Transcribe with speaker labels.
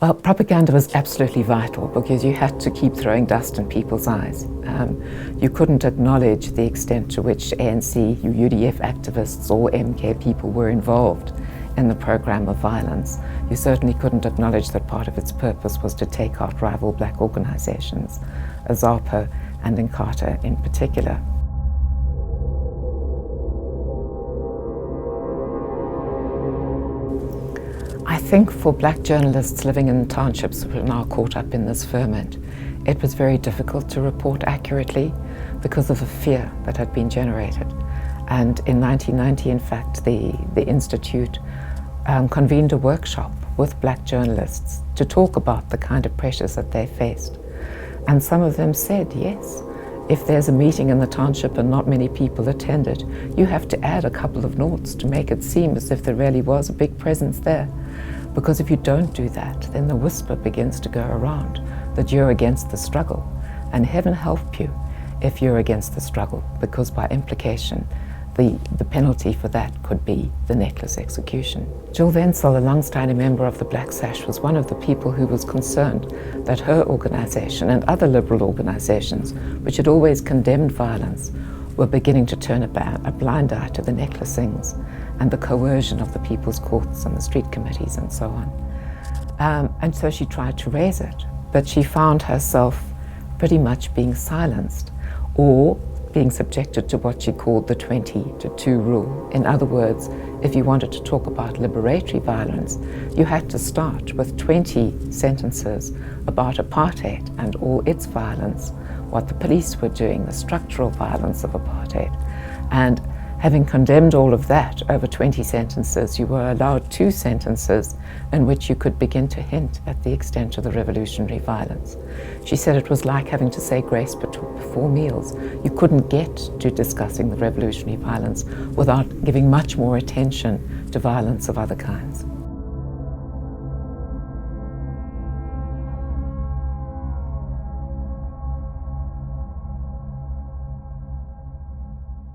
Speaker 1: Well, propaganda was absolutely vital because you had to keep throwing dust in people's eyes. You couldn't acknowledge the extent to which ANC, UDF activists or MK people were involved in the program of violence. You certainly couldn't acknowledge that part of its purpose was to take out rival black organizations, ZAPO and Inkatha in particular. I think for black journalists living in townships who are now caught up in this ferment, it was very difficult to report accurately because of the fear that had been generated. And in 1990, in fact, the Institute convened a workshop with black journalists to talk about the kind of pressures that they faced. And some of them said, yes, if there's a meeting in the township and not many people attended, you have to add a couple of noughts to make it seem as if there really was a big presence there. Because if you don't do that, then the whisper begins to go around that you're against the struggle. And heaven help you if you're against the struggle, because by implication, the penalty for that could be the necklace execution. Jill Wenzel, a long-standing member of the Black Sash, was one of the people who was concerned that her organization and other liberal organizations, which had always condemned violence, were beginning to turn a blind eye to the necklacings and the coercion of the people's courts and the street committees and so on. And so she tried to raise it, but she found herself pretty much being silenced or being subjected to what she called the 20-2 rule. In other words, if you wanted to talk about liberatory violence, you had to start with 20 sentences about apartheid and all its violence, what the police were doing, the structural violence of apartheid. And having condemned all of that over 20 sentences, you were allowed 2 sentences in which you could begin to hint at the extent of the revolutionary violence. She said it was like having to say grace before meals. You couldn't get to discussing the revolutionary violence without giving much more attention to violence of other kinds.